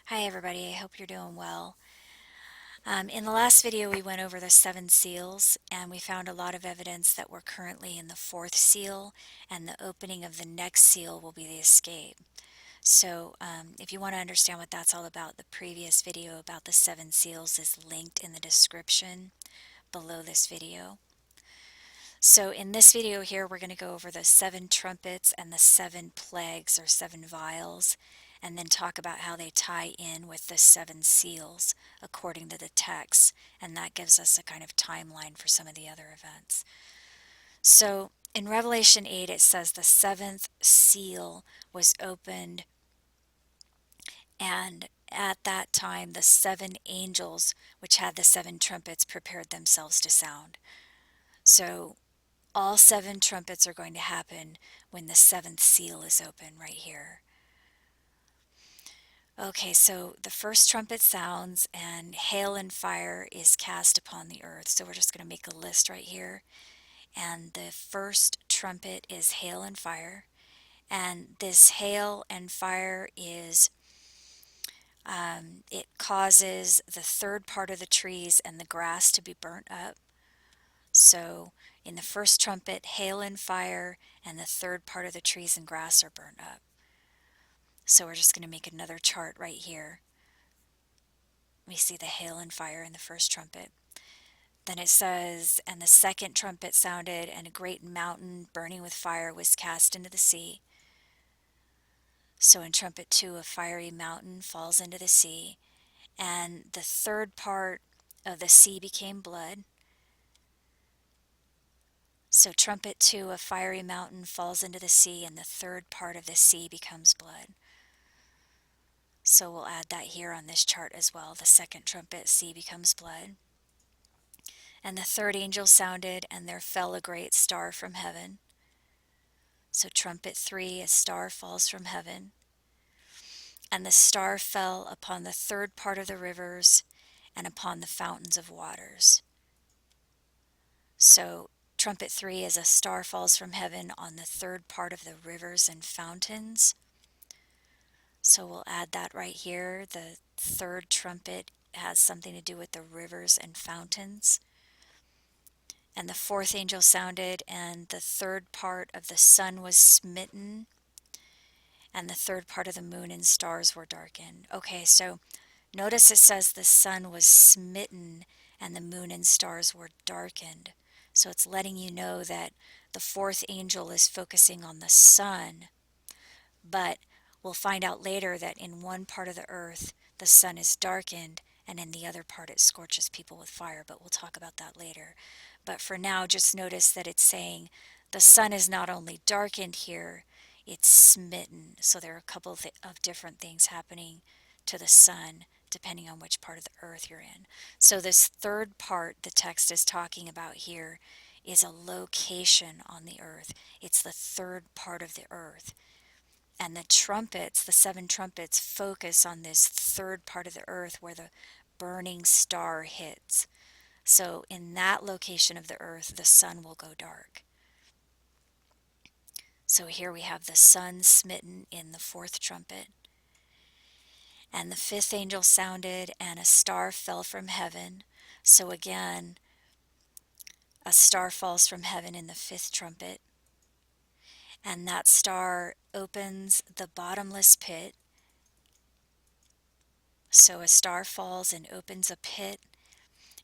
Hi everybody, I hope you're doing well. In the last video we went over the 7 seals and we found a lot of evidence that we're currently in the 4th seal and the opening of the next seal will be the escape. So if you want to understand what that's all about, the previous video about the 7 seals is linked in the description below this video. So in this video here we're going to go over the 7 trumpets and the 7 plagues or 7 vials, and then talk about how they tie in with the 7 seals according to the text, and that gives us a kind of timeline for some of the other events. So in Revelation 8 it says the 7th seal was opened, and at that time the 7 angels which had the 7 trumpets prepared themselves to sound. So all 7 trumpets are going to happen when the 7th seal is open right here. Okay, so the first trumpet sounds and hail and fire is cast upon the earth. So we're just going to make a list right here. And the first trumpet is hail and fire. And this hail and fire is, it causes the third part of the trees and the grass to be burnt up. So in the first trumpet, hail and fire, and the third part of the trees and grass are burnt up. So we're just going to make another chart right here. We see the hail and fire in the first trumpet. Then it says, and the second trumpet sounded, and a great mountain burning with fire was cast into the sea. So in trumpet 2, a fiery mountain falls into the sea, and the third part of the sea became blood. So trumpet 2, a fiery mountain falls into the sea, and the third part of the sea becomes blood. So we'll add that here on this chart as well. The second trumpet, sea becomes blood. And the third angel sounded, and there fell a great star from heaven. So trumpet 3, a star falls from heaven. And the star fell upon the third part of the rivers and upon the fountains of waters. So trumpet 3 is a star falls from heaven on the third part of the rivers and fountains. So we'll add that right here. The third trumpet has something to do with the rivers and fountains. And the fourth angel sounded, and the third part of the sun was smitten, and the third part of the moon and stars were darkened. Okay, so notice it says the sun was smitten and the moon and stars were darkened. So it's letting you know that the fourth angel is focusing on the sun, but we'll find out later that in one part of the earth the sun is darkened, and in the other part it scorches people with fire, but we'll talk about that later. But for now, just notice that it's saying the sun is not only darkened here, it's smitten. So there are a couple of different things happening to the sun depending on which part of the earth you're in. So this third part the text is talking about here is a location on the earth. It's the third part of the earth. And the trumpets, the 7 trumpets, focus on this third part of the earth where the burning star hits. So in that location of the earth, the sun will go dark. So here we have the sun smitten in the 4th trumpet. And the 5th angel sounded, and a star fell from heaven. So again, a star falls from heaven in the 5th trumpet. And that star opens the bottomless pit. So a star falls and opens a pit,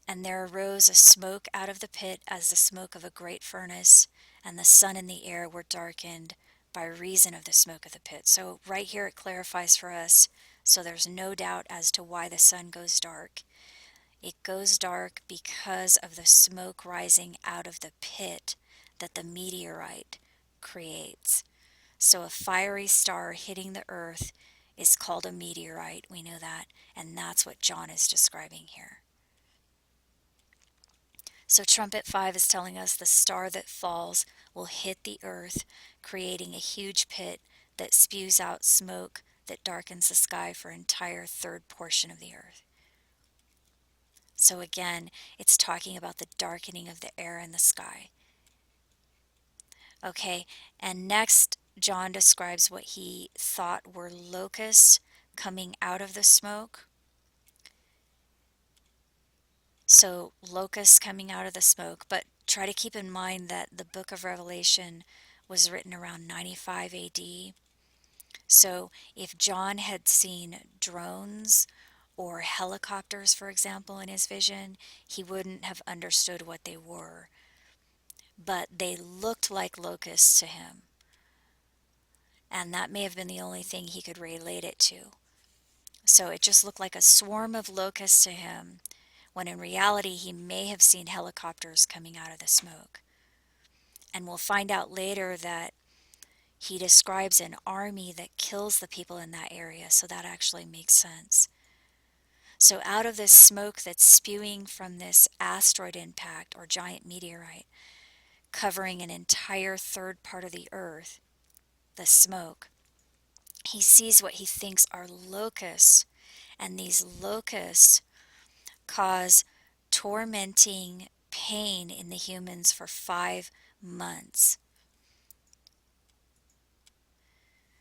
and there arose a smoke out of the pit as the smoke of a great furnace, and the sun and the air were darkened by reason of the smoke of the pit. So right here it clarifies for us, so there's no doubt as to why the sun goes dark. It goes dark because of the smoke rising out of the pit that the meteorite creates. So a fiery star hitting the earth is called a meteorite, we know that, and that's what John is describing here. So trumpet 5 is telling us the star that falls will hit the earth, creating a huge pit that spews out smoke that darkens the sky for entire third portion of the earth. So again, it's talking about the darkening of the air and the sky. Okay, and next John describes what he thought were locusts coming out of the smoke. So locusts coming out of the smoke, but try to keep in mind that the book of Revelation was written around 95 AD. So if John had seen drones or helicopters, for example, in his vision, he wouldn't have understood what they were. But they looked like locusts to him. And that may have been the only thing he could relate it to. So it just looked like a swarm of locusts to him, when in reality he may have seen helicopters coming out of the smoke. And we'll find out later that he describes an army that kills the people in that area, so that actually makes sense. So out of this smoke that's spewing from this asteroid impact or giant meteorite, covering an entire third part of the earth, the smoke, he sees what he thinks are locusts, and these locusts cause tormenting pain in the humans for 5 months.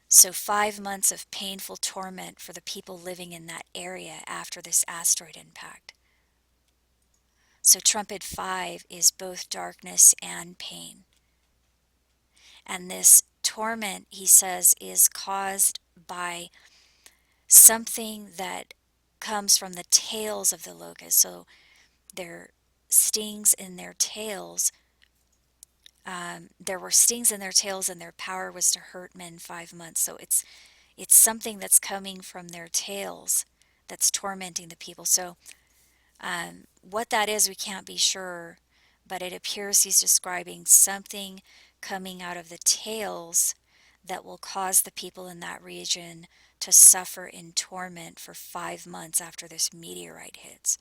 So 5 months of painful torment for the people living in that area after this asteroid impact. So trumpet 5 is both darkness and pain. And this torment, he says, is caused by something that comes from the tails of the locust. So their stings in their tails, there were stings in their tails, and their power was to hurt men 5 months. So it's something that's coming from their tails that's tormenting the people. So what that is, we can't be sure, but it appears he's describing something coming out of the tails that will cause the people in that region to suffer in torment for 5 months after this meteorite hits.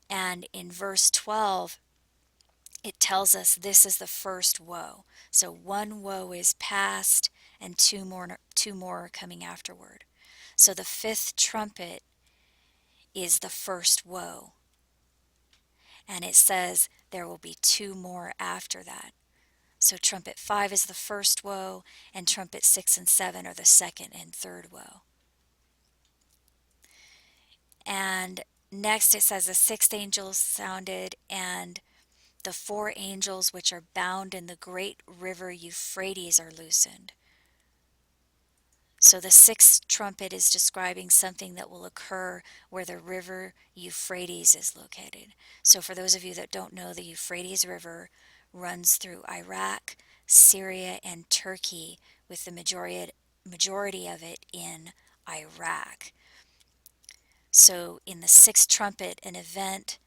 And in verse 12, it tells us this is the first woe. So one woe is past, and two more are coming afterward. So the fifth trumpet is the first woe. And it says there will be 2 more after that. So trumpet 5 is the first woe, and trumpet 6 and 7 are the second and third woe. And next it says the sixth angel sounded, and the 4 angels which are bound in the great river Euphrates are loosened. So the sixth trumpet is describing something that will occur where the river Euphrates is located. So for those of you that don't know, the Euphrates River runs through Iraq, Syria, and Turkey, with the majority of it in Iraq. So in the sixth trumpet, an event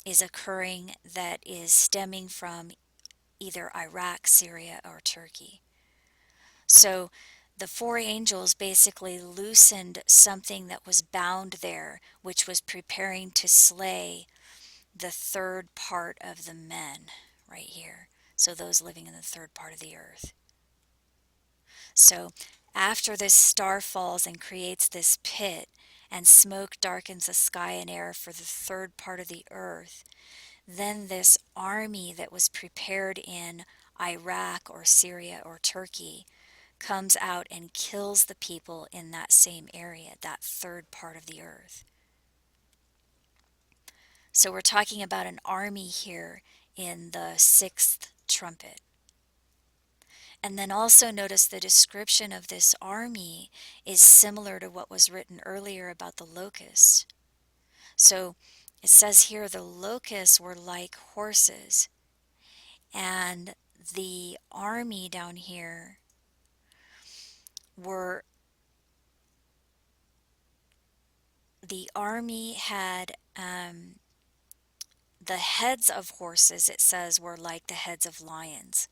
is occurring that is stemming from either Iraq, Syria, or Turkey. So the 4 angels basically loosened something that was bound there, which was preparing to slay the third part of the men right here. So those living in the third part of the earth. So after this star falls and creates this pit, and smoke darkens the sky and air for the third part of the earth, then this army that was prepared in Iraq or Syria or Turkey comes out and kills the people in that same area, that third part of the earth. So we're talking about an army here in the sixth trumpet. And then also notice the description of this army is similar to what was written earlier about the locusts. So it says here the locusts were like horses, and the army down here were, the army had the heads of horses, it says, were like the heads of lions.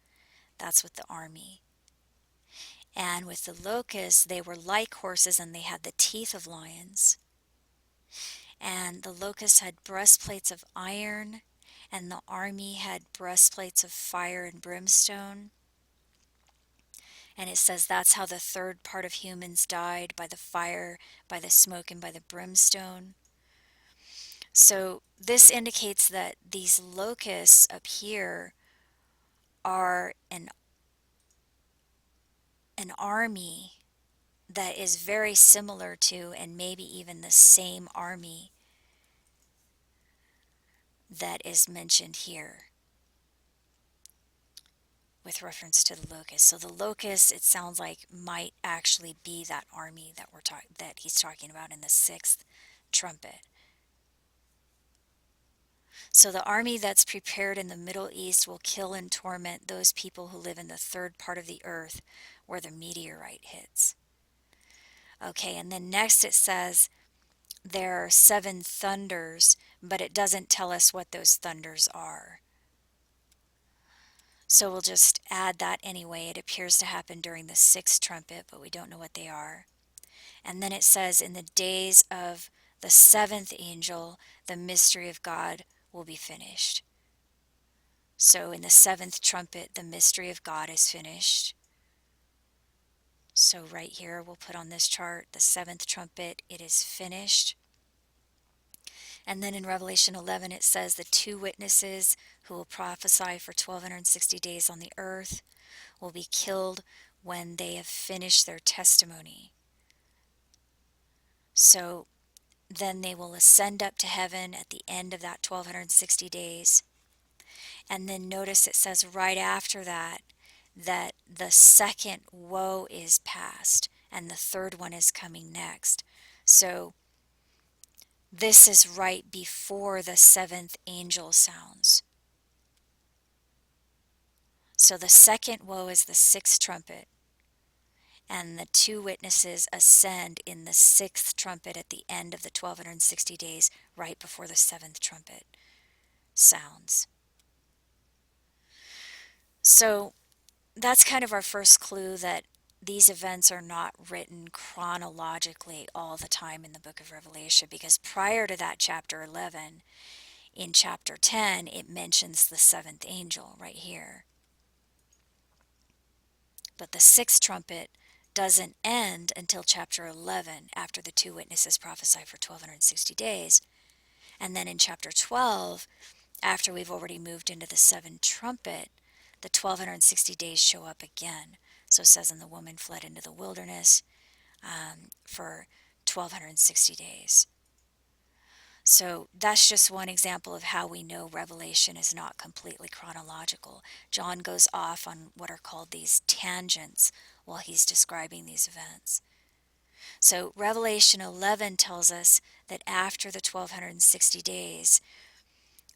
That's with the army. And with the locusts, they were like horses, and they had the teeth of lions. And the locusts had breastplates of iron, and the army had breastplates of fire and brimstone. And it says that's how the third part of humans died, by the fire, by the smoke, and by the brimstone. So this indicates that these locusts up here are an army that is very similar to, and maybe even the same army that is mentioned here with reference to the locust. So the locust, it sounds like, might actually be that army that that he's talking about in the sixth trumpet. So the army that's prepared in the Middle East will kill and torment those people who live in the third part of the earth where the meteorite hits. Okay, and then next it says there are seven thunders, but it doesn't tell us what those thunders are. So we'll just add that anyway. It appears to happen during the sixth trumpet, but we don't know what they are. And then it says, in the days of the seventh angel, the mystery of God will be finished. So in the seventh trumpet, the mystery of God is finished. So right here, we'll put on this chart, the seventh trumpet, it is finished. And then in Revelation 11, it says the two witnesses who will prophesy for 1260 days on the earth will be killed when they have finished their testimony. So then they will ascend up to heaven at the end of that 1260 days. And then notice it says right after that, that the second woe is past and the third one is coming next. So this is right before the seventh angel sounds. So the second woe is the sixth trumpet, and the two witnesses ascend in the sixth trumpet at the end of the 1260 days, right before the seventh trumpet sounds. So that's kind of our first clue that these events are not written chronologically all the time in the book of Revelation, because prior to that chapter 11, in chapter 10, it mentions the seventh angel right here. But the sixth trumpet doesn't end until chapter 11, after the two witnesses prophesy for 1260 days. And then in chapter 12, after we've already moved into the seventh trumpet, the 1260 days show up again. So it says, and the woman fled into the wilderness for 1260 days. So that's just one example of how we know Revelation is not completely chronological. John goes off on what are called these tangents while he's describing these events. So Revelation 11 tells us that after the 1260 days,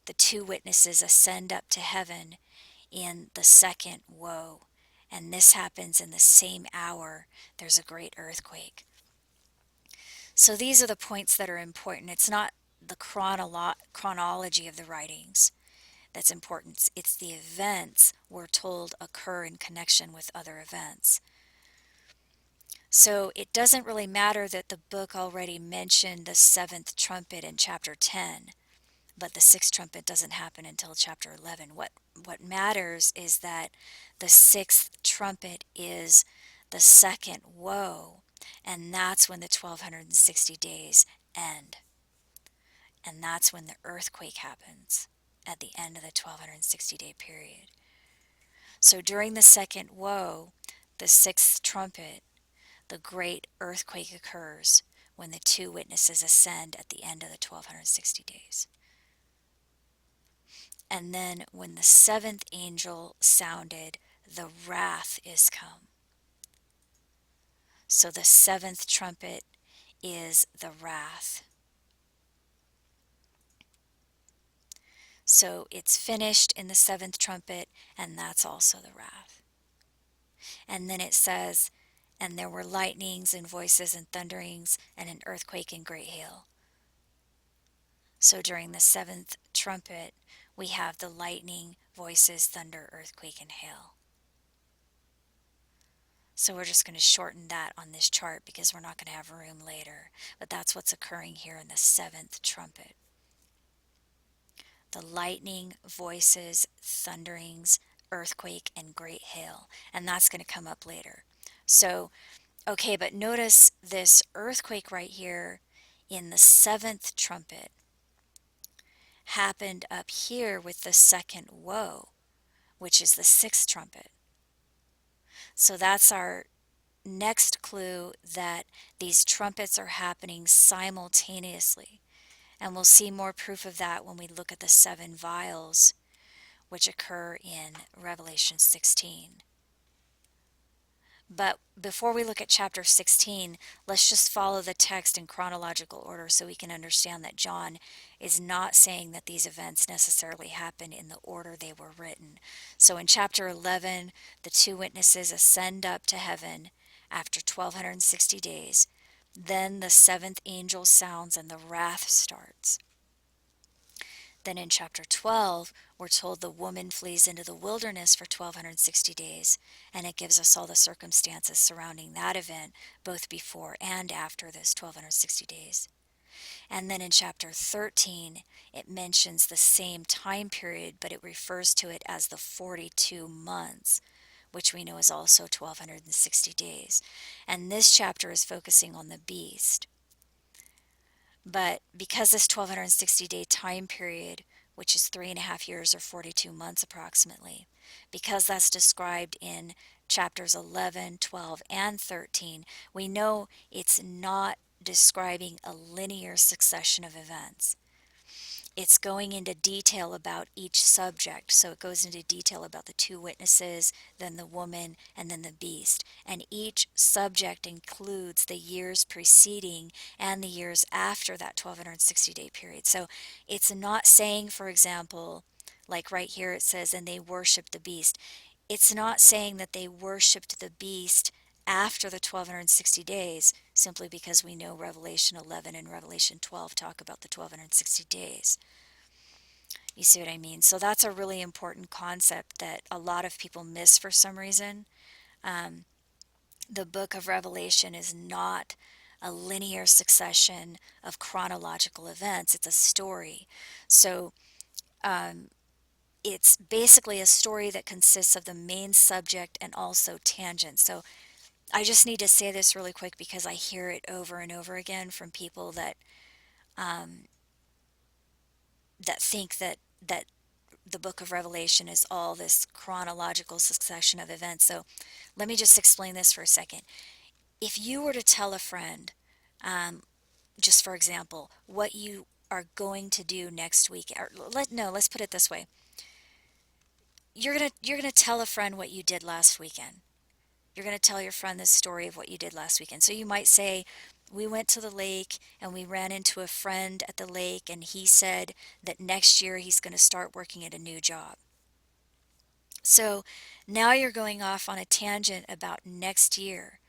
the two witnesses ascend up to heaven in the second woe. And this happens in the same hour there's a great earthquake. So these are the points that are important. It's not the chronology of the writings that's important. It's the events we're told occur in connection with other events. So it doesn't really matter that the book already mentioned the seventh trumpet in chapter 10, but the sixth trumpet doesn't happen until chapter 11. What matters is that the sixth trumpet is the second woe, and that's when the 1260 days end. And that's when the earthquake happens at the end of the 1260-day period. So during the second woe, the sixth trumpet, the great earthquake occurs when the two witnesses ascend at the end of the 1260 days. And then when the seventh angel sounded, the wrath is come. So the seventh trumpet is the wrath. So it's finished in the seventh trumpet, and that's also the wrath. And then it says, and there were lightnings and voices and thunderings and an earthquake and great hail. So during the seventh trumpet, we have the lightning, voices, thunder, earthquake, and hail. So we're just going to shorten that on this chart because we're not going to have room later. But that's what's occurring here in the seventh trumpet. The lightning, voices, thunderings, earthquake, and great hail. And that's going to come up later. So, okay, but notice this earthquake right here in the seventh trumpet happened up here with the second woe, which is the sixth trumpet. So that's our next clue that these trumpets are happening simultaneously. And we'll see more proof of that when we look at the 7 vials, which occur in Revelation 16. But before we look at chapter 16, let's just follow the text in chronological order so we can understand that John is not saying that these events necessarily happened in the order they were written. So in chapter 11, the 2 witnesses ascend up to heaven after 1260 days. Then the 7th angel sounds and the wrath starts. Then in chapter 12, we're told the woman flees into the wilderness for 1260 days, and it gives us all the circumstances surrounding that event, both before and after this 1260 days. And then in chapter 13, it mentions the same time period, but it refers to it as the 42 months, which we know is also 1260 days. And this chapter is focusing on the beast. But because this 1260-day time period, which is 3.5 years or 42 months approximately, because that's described in chapters 11, 12, and 13, we know it's not describing a linear succession of events. It's going into detail about each subject. So it goes into detail about the 2 witnesses, then the woman, and then the beast. And each subject includes the years preceding and the years after that 1260-day period. So it's not saying, for example, like right here it says, and they worshiped the beast. It's not saying that they worshiped the beast after the 1260 days, simply because we know Revelation 11 and Revelation 12 talk about the 1260 days. You see what I mean? So that's a really important concept that a lot of people miss for some reason. The book of Revelation is not a linear succession of chronological events, it's a story. So it's basically a story that consists of the main subject and also tangents. So I just need to say this really quick because I hear it over and over again from people that think that the book of Revelation is all this chronological succession of events. So let me just explain this for a second. If you were to tell a friend, just for example, what you are going to do next week, or let's put it this way. You're gonna tell a friend what you did last weekend. You're going to tell your friend this story of what you did last weekend. So you might say, we went to the lake and we ran into a friend at the lake, and he said that next year he's going to start working at a new job. So now you're going off on a tangent about next year,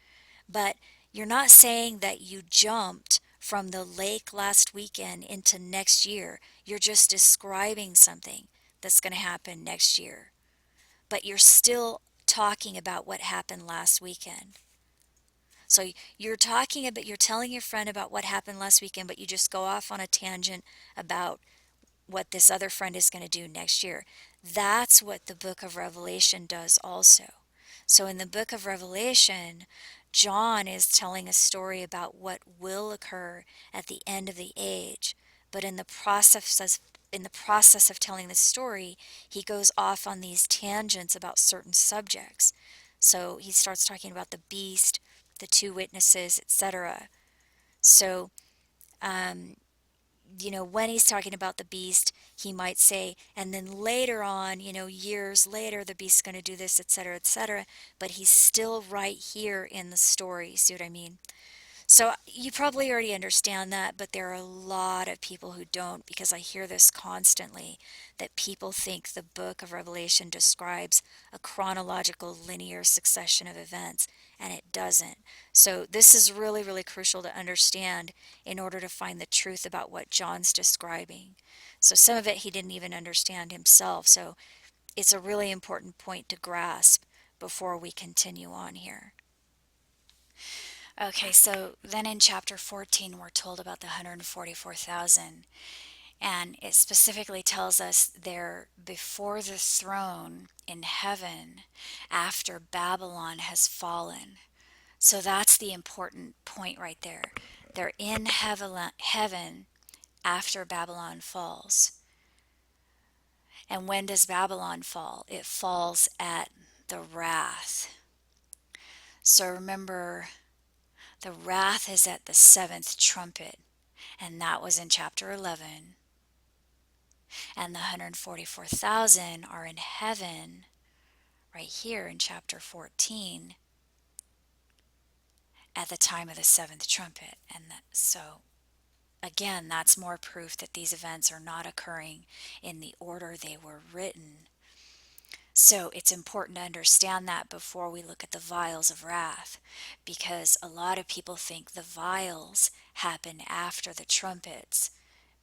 but you're not saying that you jumped from the lake last weekend into next year. You're just describing something that's going to happen next year, but you're still talking about what happened last weekend. So you're telling your friend about what happened last weekend, but you just go off on a tangent about what this other friend is going to do next year. That's what the book of Revelation does also. So in the book of Revelation, John is telling a story about what will occur at the end of the age, but in the process of telling the story, he goes off on these tangents about certain subjects. So he starts talking about the beast, the 2 witnesses, etc. So when he's talking about the beast, he might say, and then later on, years later, the beast's going to do this, etc., etc. But he's still right here in the story. See what I mean? So you probably already understand that, but there are a lot of people who don't, because I hear this constantly, that people think the book of Revelation describes a chronological linear succession of events, and it doesn't. So this is really, really crucial to understand in order to find the truth about what John's describing. So some of it he didn't even understand himself. So it's a really important point to grasp before we continue on here. Okay, so then in chapter 14, we're told about the 144,000, and it specifically tells us they're before the throne in heaven after Babylon has fallen. So that's the important point right there. They're in heaven after Babylon falls. And when does Babylon fall? It falls at the wrath. So remember, the wrath is at the seventh trumpet, and that was in chapter 11. And the 144,000 are in heaven right here in chapter 14 at the time of the seventh trumpet. And so, again, that's more proof that these events are not occurring in the order they were written. So it's important to understand that before we look at the vials of wrath, because a lot of people think the vials happen after the trumpets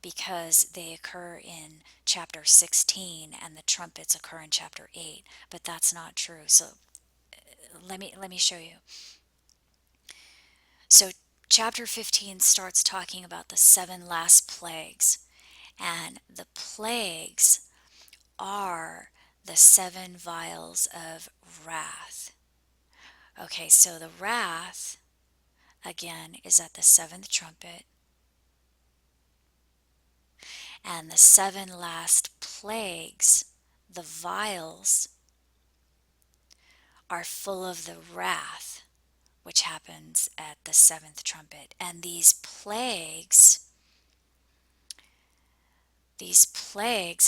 because they occur in chapter 16 and the trumpets occur in chapter 8, but that's not true. So let me show you. So chapter 15 starts talking about the seven last plagues, and the plagues are the seven vials of wrath. Okay, so the wrath, again, is at the seventh trumpet, and the seven last plagues, the vials, are full of the wrath which happens at the seventh trumpet. And these plagues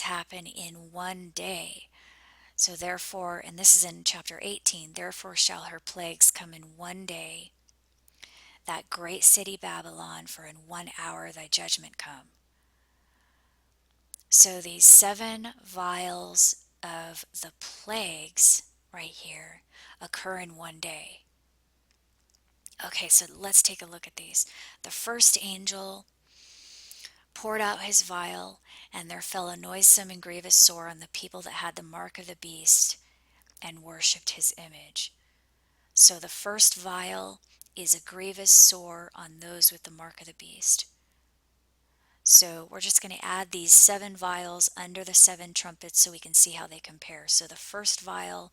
happen in one day. So therefore, and this is in chapter 18, therefore shall her plagues come in one day, that great city Babylon, for in 1 hour thy judgment come. So these seven vials of the plagues right here occur in one day. Okay, so let's take a look at these. The first angel poured out his vial, and there fell a noisome and grievous sore on the people that had the mark of the beast and worshipped his image. So the first vial is a grievous sore on those with the mark of the beast. So we're just going to add these seven vials under the seven trumpets so we can see how they compare. So the first vial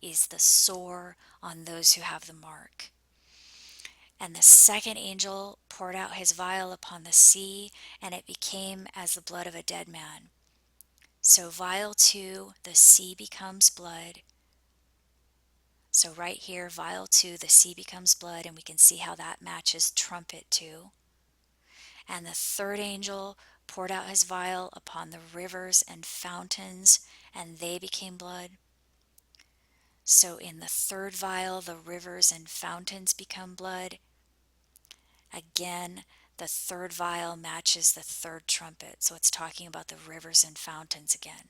is the sore on those who have the mark. And the second angel poured out his vial upon the sea, and it became as the blood of a dead man. So vial 2, the sea becomes blood. So right here, vial 2, the sea becomes blood, and we can see how that matches trumpet 2. And the third angel poured out his vial upon the rivers and fountains, and they became blood. So in the third vial, the rivers and fountains become blood. Again, the third vial matches the third trumpet. So it's talking about the rivers and fountains again.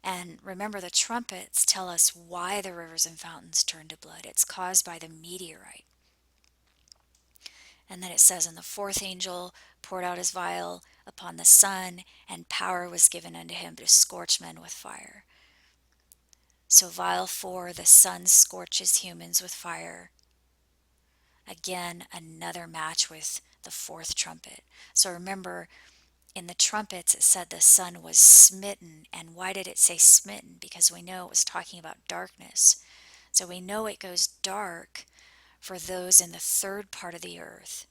And remember, the trumpets tell us why the rivers and fountains turn to blood. It's caused by the meteorite. And then it says, and the fourth angel poured out his vial upon the sun, and power was given unto him to scorch men with fire. So vial 4, the sun scorches humans with fire. Again, another match with the fourth trumpet. So remember, in the trumpets it said the sun was smitten. And why did it say smitten? Because we know it was talking about darkness. So we know it goes dark for those in the third part of the earth.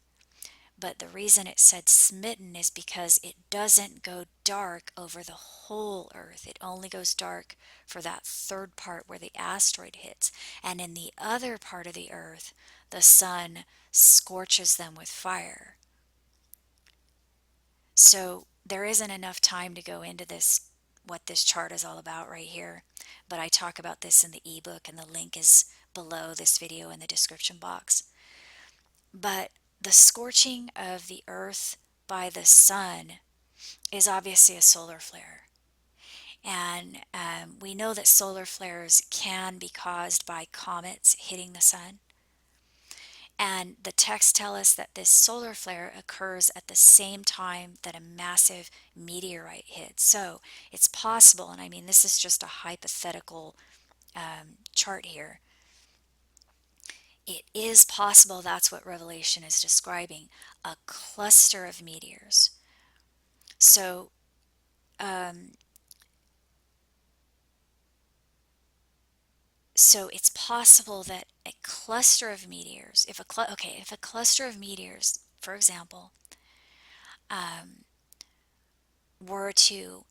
But the reason it said smitten is because it doesn't go dark over the whole earth. It only goes dark for that third part where the asteroid hits. And in the other part of the earth, the sun scorches them with fire. So there isn't enough time to go into this, what this chart is all about right here. But I talk about this in the ebook, and the link is below this video in the description box. But the scorching of the earth by the sun is obviously a solar flare. And we know that solar flares can be caused by comets hitting the sun. And the texts tell us that this solar flare occurs at the same time that a massive meteorite hits. So it's possible, and I mean, this is just a hypothetical chart here. It is possible that's what Revelation is describing, a cluster of meteors. So, so it's possible that a cluster of meteors, if a cluster of meteors, for example, were to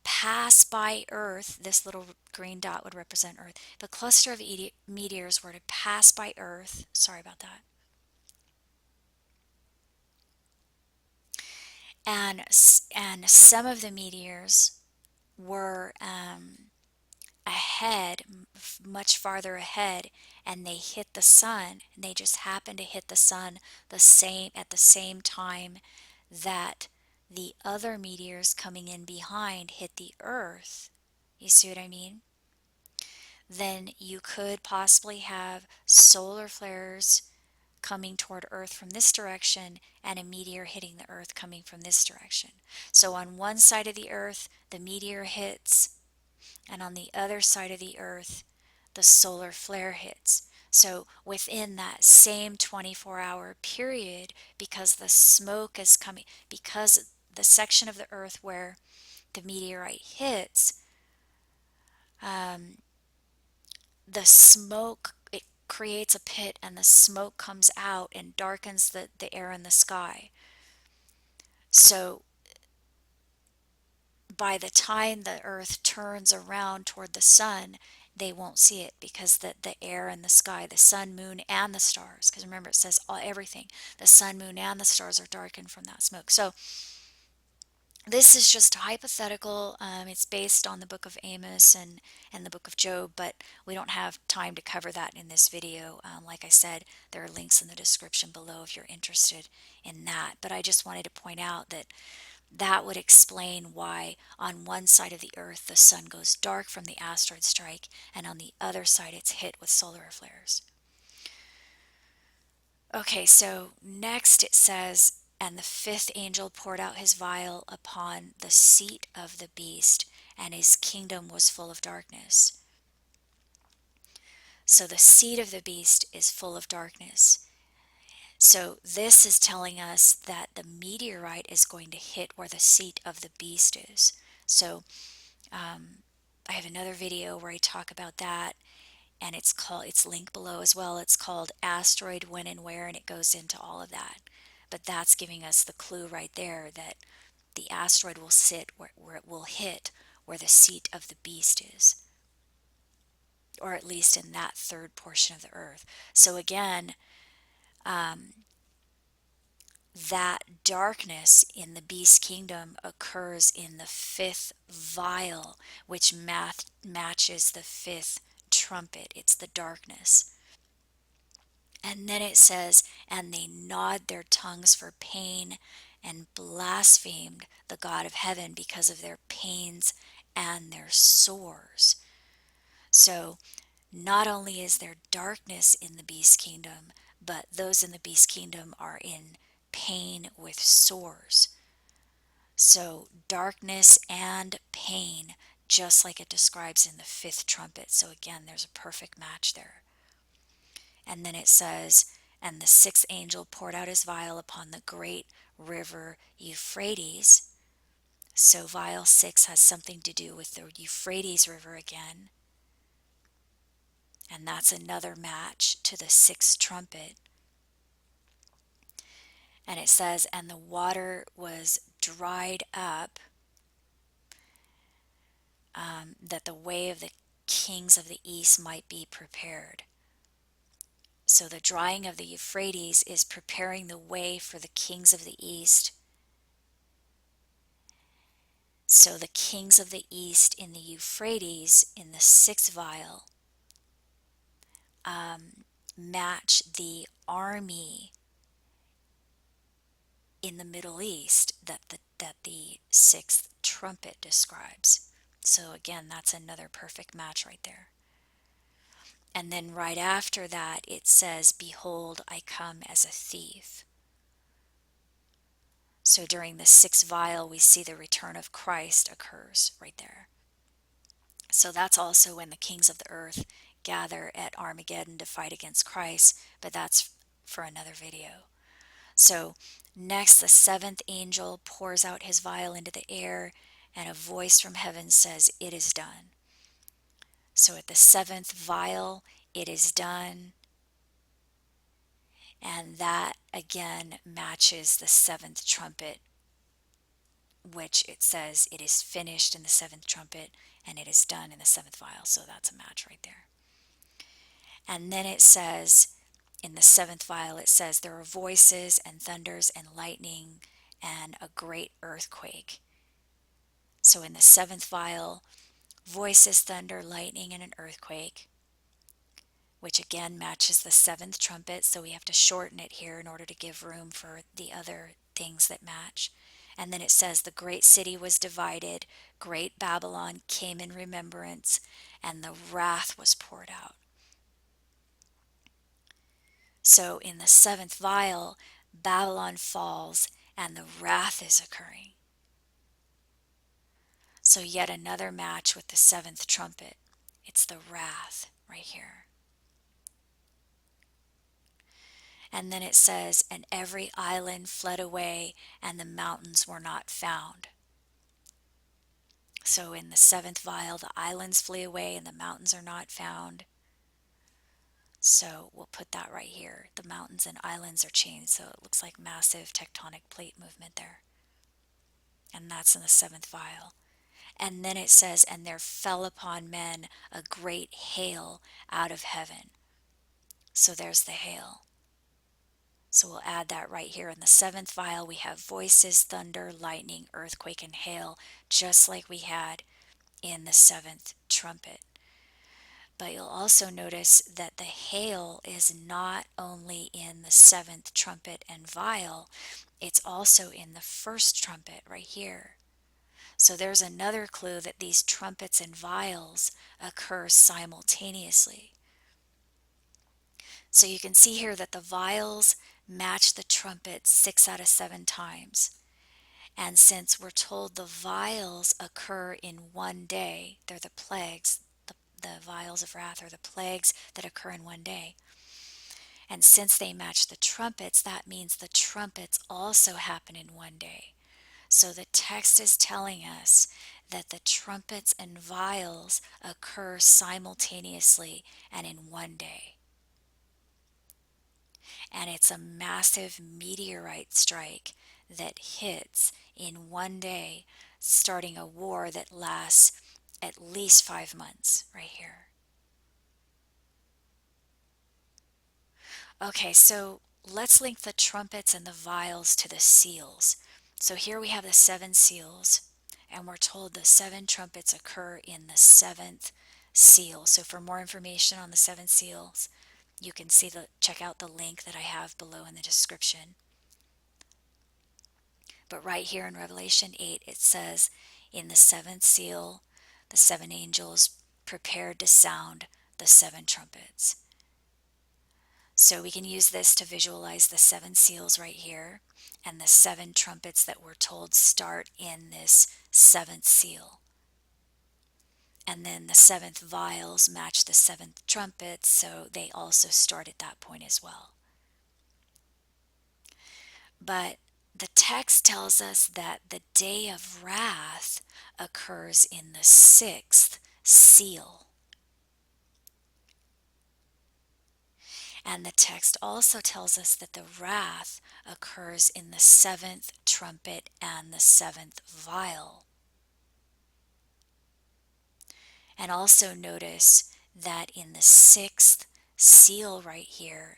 pass by Earth, this little green dot would represent Earth. If a cluster of meteors were to pass by Earth, sorry about that, and some of the meteors were ahead, much farther ahead, and they hit the sun, and they just happened to hit the sun at the same time that the other meteors coming in behind hit the Earth. You see what I mean? Then you could possibly have solar flares coming toward Earth from this direction and a meteor hitting the Earth coming from this direction. So on one side of the Earth, the meteor hits, and on the other side of the Earth, the solar flare hits. So within that same 24-hour period, because the smoke is coming, because the section of the Earth where the meteorite hits, um, the smoke, it creates a pit and the smoke comes out and darkens the air in the sky. So by the time the earth turns around toward the sun, they won't see it because the air in the sky, the sun, moon, and the stars, because remember it says everything, the sun, moon, and the stars are darkened from that smoke. So this is just hypothetical. It's based on the book of Amos and the book of Job, but we don't have time to cover that in this video. Like I said, there are links in the description below if you're interested in that. But I just wanted to point out that that would explain why on one side of the earth the sun goes dark from the asteroid strike, and on the other side it's hit with solar flares. Okay, so next it says, and the fifth angel poured out his vial upon the seat of the beast, and his kingdom was full of darkness. So the seat of the beast is full of darkness. So this is telling us that the meteorite is going to hit where the seat of the beast is. So I have another video where I talk about that, and it's linked below as well. It's called Asteroid, When and Where, and it goes into all of that. But that's giving us the clue right there that the asteroid will sit where it will hit where the seat of the beast is, or at least in that third portion of the earth. So again, that darkness in the beast kingdom occurs in the fifth vial, which matches the fifth trumpet. It's the darkness. And then it says, and they gnawed their tongues for pain and blasphemed the God of heaven because of their pains and their sores. So not only is there darkness in the beast kingdom, but those in the beast kingdom are in pain with sores. So darkness and pain, just like it describes in the fifth trumpet. So again, there's a perfect match there. And then it says, and the sixth angel poured out his vial upon the great river Euphrates. So vial 6 has something to do with the Euphrates River again. And that's another match to the sixth trumpet. And it says, and the water was dried up, that the way of the kings of the east might be prepared. So the drying of the Euphrates is preparing the way for the kings of the east. So the kings of the east in the Euphrates, in the sixth vial, match the army in the Middle East that the sixth trumpet describes. So again, that's another perfect match right there. And then right after that, it says, behold, I come as a thief. So during the sixth vial, we see the return of Christ occurs right there. So that's also when the kings of the earth gather at Armageddon to fight against Christ, but that's for another video. So next, the seventh angel pours out his vial into the air, and a voice from heaven says, it is done. So at the seventh vial, it is done. And that again matches the seventh trumpet which it says it is finished in the seventh trumpet and it is done in the seventh vial. So that's a match right there. And then it says in the seventh vial, it says there are voices and thunders and lightning and a great earthquake. So in the seventh vial, voices, thunder, lightning, and an earthquake, which again matches the seventh trumpet. So we have to shorten it here in order to give room for the other things that match. And then it says the great city was divided, great Babylon came in remembrance, and the wrath was poured out. So in the seventh vial, Babylon falls and the wrath is occurring. So yet another match with the seventh trumpet. It's the wrath right here. And then it says, and every island fled away and the mountains were not found. So in the seventh vial, the islands flee away and the mountains are not found. So we'll put that right here. The mountains and islands are changed, so it looks like massive tectonic plate movement there. And that's in the seventh vial. And then it says, and there fell upon men a great hail out of heaven. So there's the hail. So we'll add that right here. In the seventh vial, we have voices, thunder, lightning, earthquake, and hail, just like we had in the seventh trumpet. But you'll also notice that the hail is not only in the seventh trumpet and vial, it's also in the first trumpet right here. So there's another clue that these trumpets and vials occur simultaneously. So you can see here that the vials match the trumpets 6 out of 7 times. And since we're told the vials occur in one day, they're the plagues, the vials of wrath are the plagues that occur in one day. And since they match the trumpets, that means the trumpets also happen in one day. So the text is telling us that the trumpets and vials occur simultaneously and in one day. And it's a massive meteorite strike that hits in one day, starting a war that lasts at least 5 months right here. Okay, so let's link the trumpets and the vials to the seals. So here we have the 7 seals, and we're told the 7 trumpets occur in the 7th seal. So for more information on the 7 seals, you can check out the link that I have below in the description. But right here in Revelation 8, it says, in the 7th seal, the 7 angels prepared to sound the 7 trumpets. So we can use this to visualize the 7 seals right here and the 7 trumpets that we're told start in this 7th seal. And then the 7th vials match the 7th trumpets, so they also start at that point as well. But the text tells us that the day of wrath occurs in the 6th seal. And the text also tells us that the wrath occurs in the 7th trumpet and the 7th vial. And also notice that in the 6th seal right here,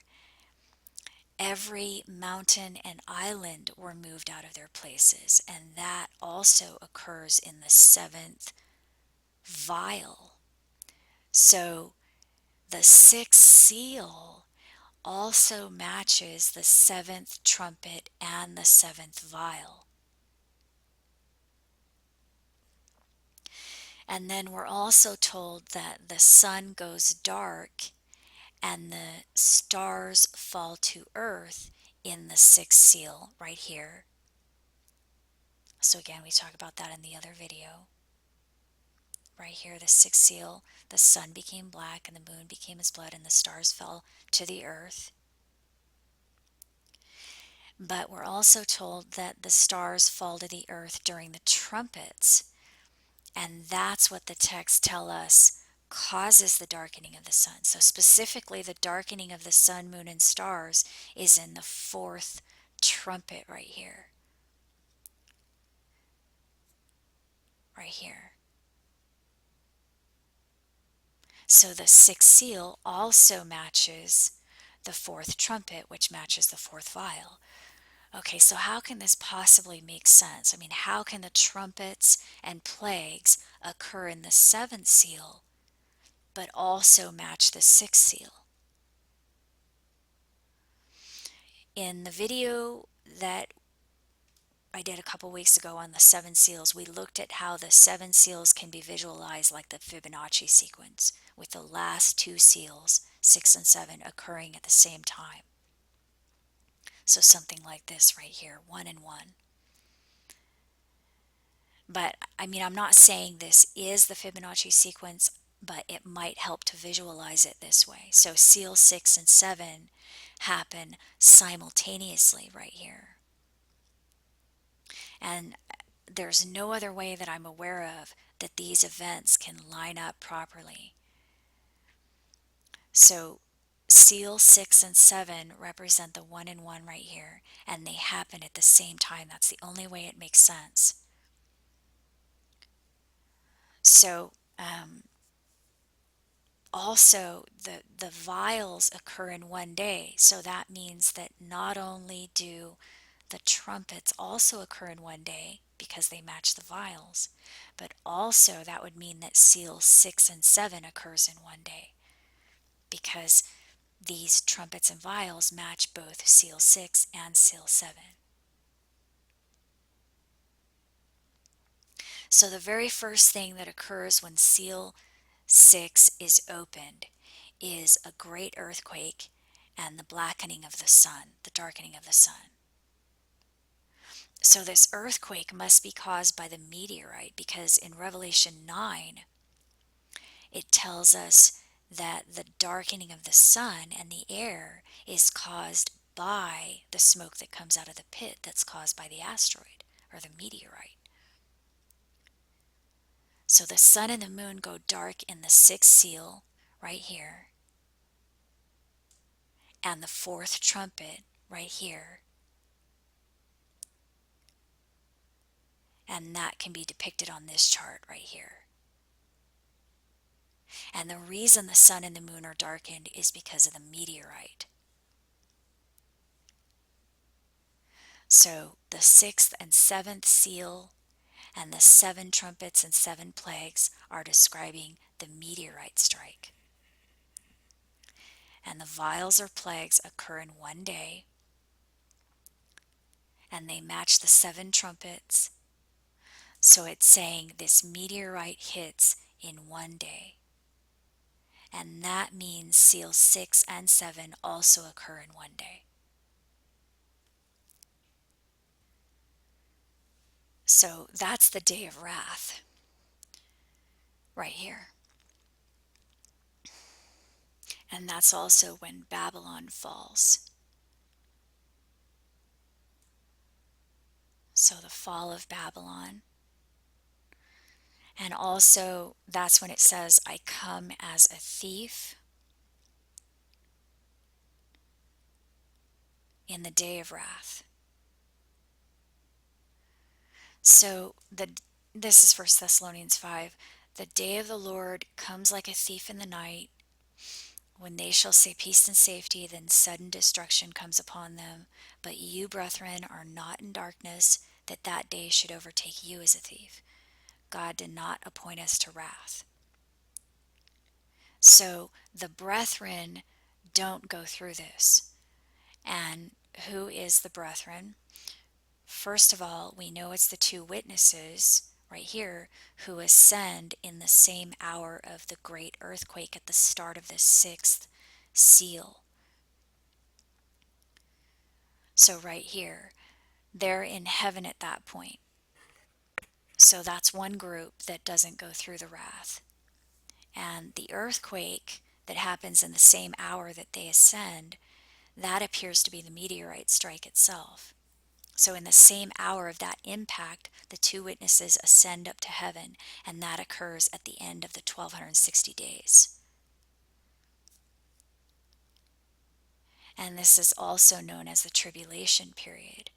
every mountain and island were moved out of their places, and that also occurs in the 7th vial. So the 6th seal also matches the 7th trumpet and the 7th vial. And then we're also told that the sun goes dark and the stars fall to earth in the 6th seal right here. So again, we talk about that in the other video. Right here, the 6th seal, the sun became black and the moon became as blood and the stars fell to the earth. But we're also told that the stars fall to the earth during the trumpets. And that's what the texts tell us causes the darkening of the sun. So specifically, the darkening of the sun, moon, and stars is in the 4th trumpet right here. right here. So the sixth seal also matches the fourth trumpet, which matches the fourth vial. Okay, so how can this possibly make sense? I mean, how can the trumpets and plagues occur in the seventh seal, but also match the sixth seal? In the video that I did a couple weeks ago on the seven seals, we looked at how the seven seals can be visualized like the Fibonacci sequence, with the last two seals, 6 and 7, occurring at the same time. So something like this right here, 1 and 1. But I mean, I'm not saying this is the Fibonacci sequence, but it might help to visualize it this way. So seal 6 and 7 happen simultaneously right here. And there's no other way that I'm aware of that these events can line up properly. So seal 6 and 7 represent the 1 and 1 right here, and they happen at the same time. That's the only way it makes sense. So also the vials occur in one day, so that means that not only do the trumpets also occur in one day because they match the vials, but also that would mean that seal 6 and 7 occurs in one day because these trumpets and vials match both seal 6 and seal 7. So the very first thing that occurs when seal 6 is opened is a great earthquake and the blackening of the sun, the darkening of the sun. So this earthquake must be caused by the meteorite, because in Revelation 9, it tells us that the darkening of the sun and the air is caused by the smoke that comes out of the pit that's caused by the asteroid or the meteorite. So the sun and the moon go dark in the sixth seal right here, and the fourth trumpet right here. And that can be depicted on this chart right here. And the reason the sun and the moon are darkened is because of the meteorite. So the sixth and seventh seal and the 7 trumpets and 7 plagues are describing the meteorite strike. And the vials or plagues occur in one day, and they match the 7 trumpets. So it's saying this meteorite hits in one day. And that means seals 6 and 7 also occur in one day. So that's the day of wrath right here. And that's also when Babylon falls. So the fall of Babylon. And also that's when it says, I come as a thief in the day of wrath. So this is 1 Thessalonians 5. The day of the Lord comes like a thief in the night. When they shall say peace and safety, then sudden destruction comes upon them. But you, brethren, are not in darkness, that that day should overtake you as a thief. God did not appoint us to wrath. So the brethren don't go through this. And who is the brethren? First of all, we know it's the 2 witnesses right here who ascend in the same hour of the great earthquake at the start of the 6th seal. So right here, they're in heaven at that point. So that's one group that doesn't go through the wrath. And the earthquake that happens in the same hour that they ascend, that appears to be the meteorite strike itself. So in the same hour of that impact, the 2 witnesses ascend up to heaven, and that occurs at the end of the 1260 days. And this is also known as the tribulation period,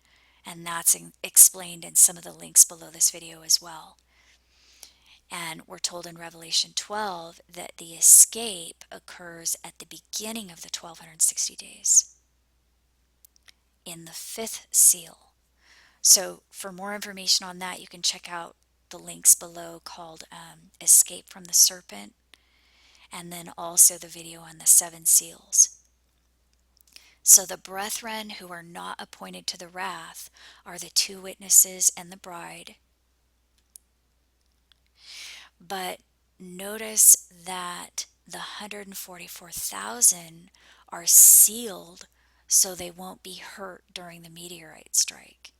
and that's explained in some of the links below this video as well. And we're told in Revelation 12 that the escape occurs at the beginning of the 1260 days in the fifth seal. So, for more information on that, you can check out the links below called Escape from the Serpent, and then also the video on the seven seals. So, the brethren who are not appointed to the wrath are the two witnesses and the bride. But notice that the 144,000 are sealed so they won't be hurt during the meteorite strike.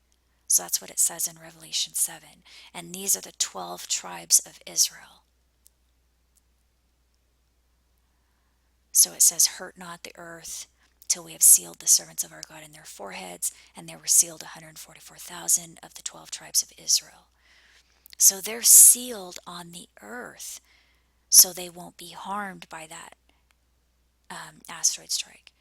So that's what it says in Revelation 7. And these are the 12 tribes of Israel. So it says, hurt not the earth till we have sealed the servants of our God in their foreheads. And there were sealed 144,000 of the 12 tribes of Israel. So they're sealed on the earth so they won't be harmed by that asteroid strike.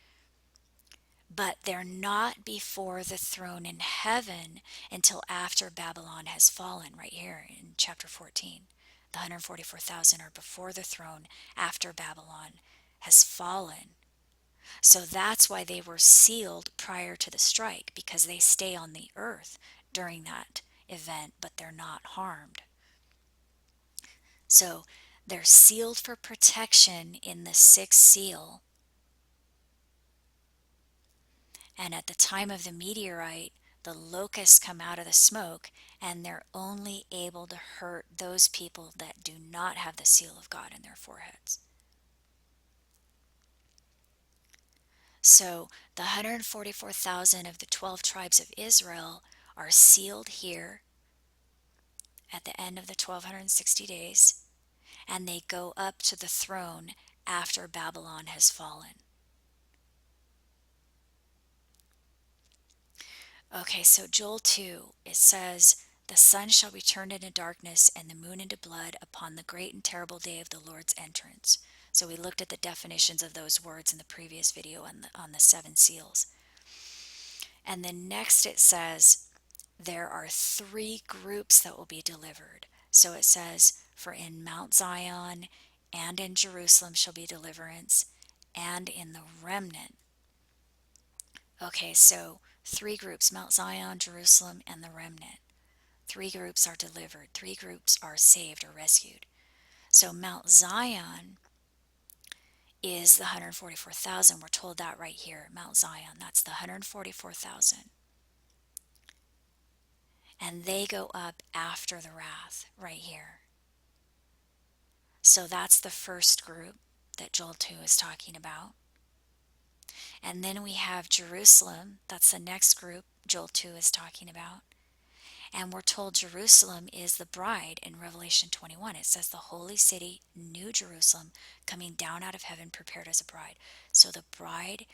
But they're not before the throne in heaven until after Babylon has fallen, right here in chapter 14. The 144,000 are before the throne after Babylon has fallen. So that's why they were sealed prior to the strike, because they stay on the earth during that event, but they're not harmed. So they're sealed for protection in the sixth seal. And at the time of the meteorite, the locusts come out of the smoke, and they're only able to hurt those people that do not have the seal of God in their foreheads. So the 144,000 of the 12 tribes of Israel are sealed here at the end of the 1260 days, and they go up to the throne after Babylon has fallen. Okay, so Joel 2, it says, the sun shall be turned into darkness and the moon into blood upon the great and terrible day of the Lord's entrance. So we looked at the definitions of those words in the previous video on the seven seals. And then next it says, there are three groups that will be delivered. So it says, for in Mount Zion and in Jerusalem shall be deliverance, and in the remnant. Okay, so three groups, Mount Zion, Jerusalem, and the remnant. Three groups are delivered. Three groups are saved or rescued. So Mount Zion is the 144,000. We're told that right here. Mount Zion, that's the 144,000. And they go up after the wrath right here. So that's the first group that Joel 2 is talking about. And then we have Jerusalem. That's the next group Joel 2 is talking about. And we're told Jerusalem is the bride in Revelation 21. It says the holy city, New Jerusalem, coming down out of heaven, prepared as a bride. So the bride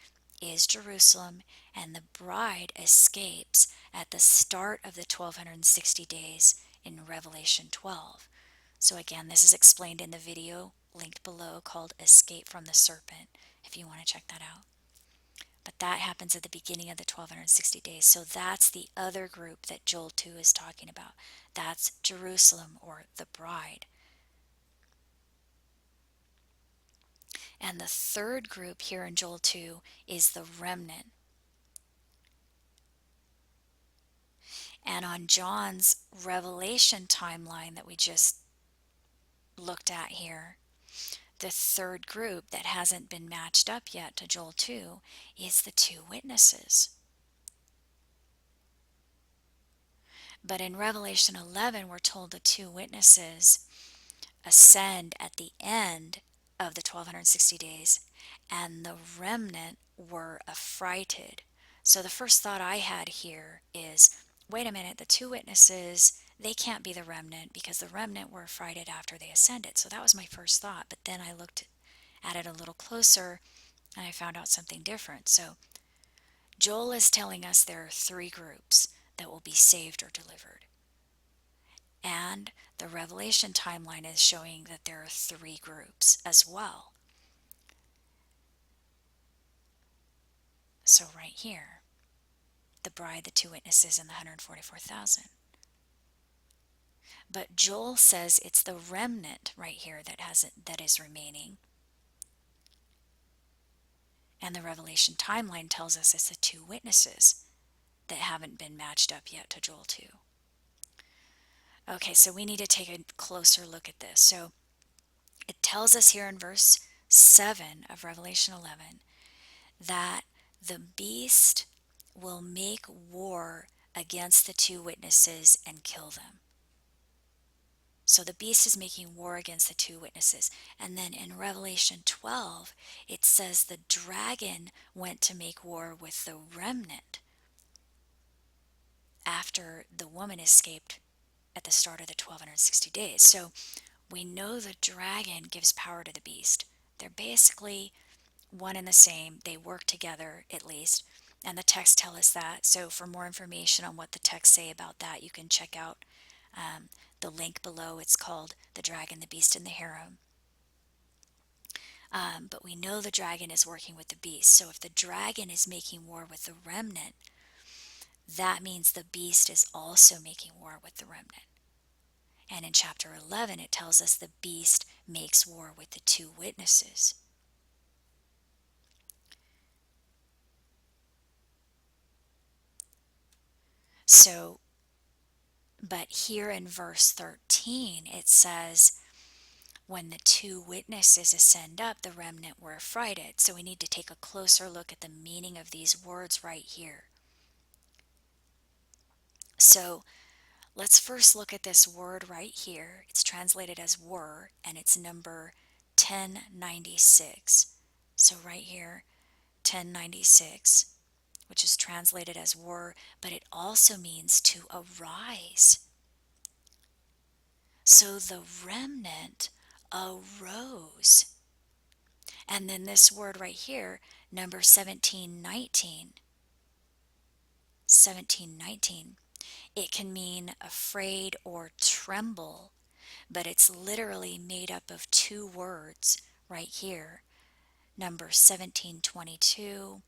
is Jerusalem, and the bride escapes at the start of the 1260 days in Revelation 12. So again, this is explained in the video linked below called Escape from the Serpent, if you want to check that out. But that happens at the beginning of the 1260 days. So that's the other group that Joel 2 is talking about. That's Jerusalem, or the bride. And the third group here in Joel 2 is the remnant. And on John's Revelation timeline that we just looked at here, the third group that hasn't been matched up yet to Joel 2 is the two witnesses. But in Revelation 11, we're told the two witnesses ascend at the end of the 1260 days, and the remnant were affrighted. So the first thought I had here is, wait a minute, the two witnesses, they can't be the remnant because the remnant were affrighted after they ascended. So that was my first thought, but then I looked at it a little closer and I found out something different. So Joel is telling us there are three groups that will be saved or delivered. And the Revelation timeline is showing that there are three groups as well. So right here, the bride, the two witnesses, and the 144,000. But Joel says it's the remnant right here that is remaining. And the Revelation timeline tells us it's the two witnesses that haven't been matched up yet to Joel 2. Okay, so we need to take a closer look at this. So it tells us here in verse 7 of Revelation 11 that the beast will make war against the two witnesses and kill them. So the beast is making war against the two witnesses. And then in Revelation 12, it says the dragon went to make war with the remnant after the woman escaped at the start of the 1260 days. So we know the dragon gives power to the beast. They're basically one and the same. They work together, at least. And the texts tell us that. So for more information on what the texts say about that, you can check out the link below. It's called The Dragon, the Beast, and the Harem. But we know the dragon is working with the beast. So if the dragon is making war with the remnant, that means the beast is also making war with the remnant. And in chapter 11, it tells us the beast makes war with the two witnesses. So, but here in verse 13, it says, when the two witnesses ascend up, the remnant were affrighted. So we need to take a closer look at the meaning of these words right here. So let's first look at this word right here. It's translated as were, and it's number 1096. So right here, 1096, which is translated as were, but it also means to arise. So the remnant arose. And then this word right here, number 1719, it can mean afraid or tremble, but it's literally made up of two words right here. Number 1722,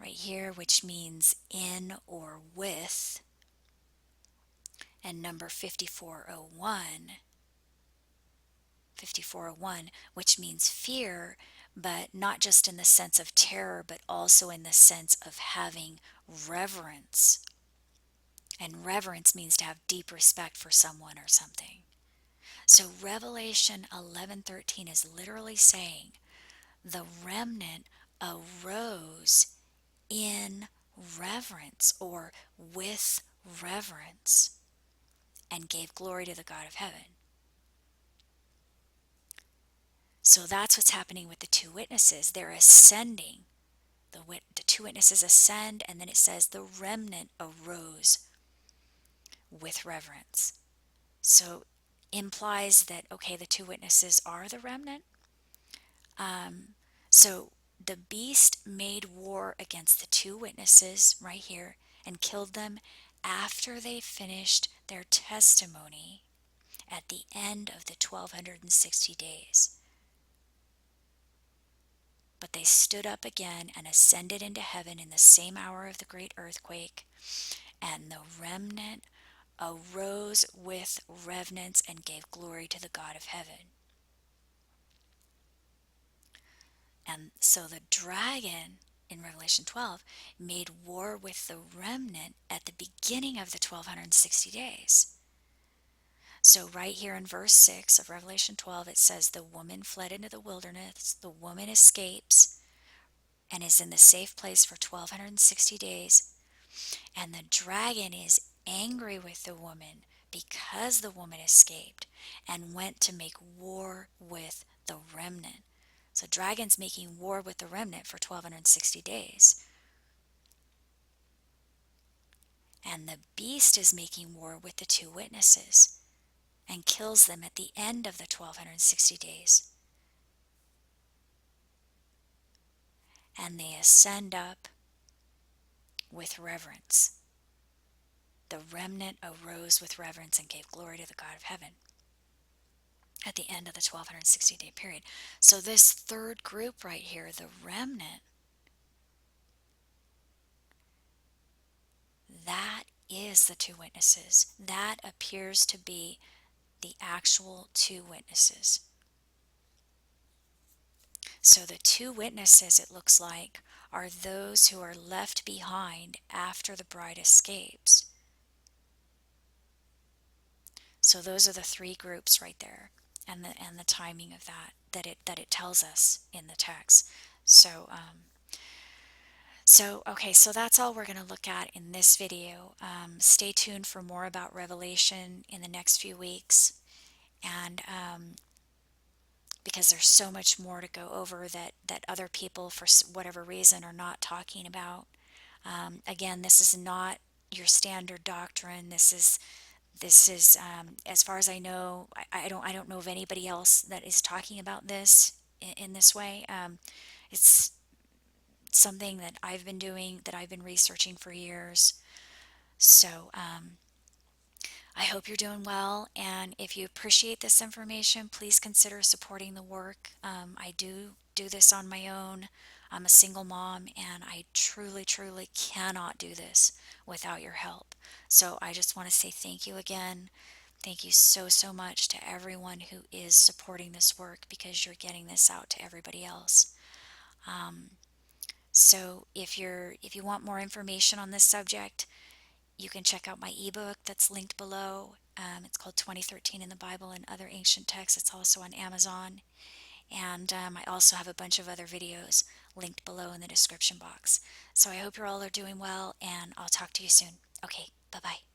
right here, which means in or with, and number 5401, which means fear, but not just in the sense of terror, but also in the sense of having reverence. And reverence means to have deep respect for someone or something. So Revelation 11:13 is literally saying the remnant arose in reverence or with reverence and gave glory to the God of heaven. So that's what's happening with the two witnesses. They're ascending. The two witnesses ascend, and then it says the remnant arose with reverence. So implies that, okay, the two witnesses are the remnant. So the beast made war against the two witnesses right here and killed them after they finished their testimony at the end of the 1260 days. But they stood up again and ascended into heaven in the same hour of the great earthquake, and the remnant arose with reverence and gave glory to the God of heaven. And so the dragon in Revelation 12 made war with the remnant at the beginning of the 1260 days. So right here in verse 6 of Revelation 12, it says the woman fled into the wilderness, the woman escapes and is in the safe place for 1260 days. And the dragon is angry with the woman because the woman escaped and went to make war with the remnant. So dragon's making war with the remnant for 1260 days. And the beast is making war with the two witnesses and kills them at the end of the 1260 days. And they ascend up with reverence. The remnant arose with reverence and gave glory to the God of heaven at the end of the 1260-day period. So this third group right here, the remnant, that is the two witnesses. That appears to be the actual two witnesses. So the two witnesses, it looks like, are those who are left behind after the bride escapes. So those are the three groups right there, and the timing of that it tells us in the text. So okay, so that's all we're going to look at in this video. Stay tuned for more about Revelation in the next few weeks, and because there's so much more to go over that other people, for whatever reason, are not talking about. Again, this is not your standard doctrine. This is as far as I know, I don't know of anybody else that is talking about this in this way. It's something that I've been doing, that I've been researching for years. So I hope you're doing well, and if you appreciate this information, please consider supporting the work. I do this on my own. I'm a single mom, and I truly, truly cannot do this without your help. So I just want to say thank you again. Thank you so, so much to everyone who is supporting this work, because you're getting this out to everybody else. So if you want more information on this subject, you can check out my ebook that's linked below. It's called 2013 in the Bible and Other Ancient Texts. It's also on Amazon. And I also have a bunch of other videos linked below in the description box. So I hope you all are doing well, and I'll talk to you soon. Okay, bye-bye.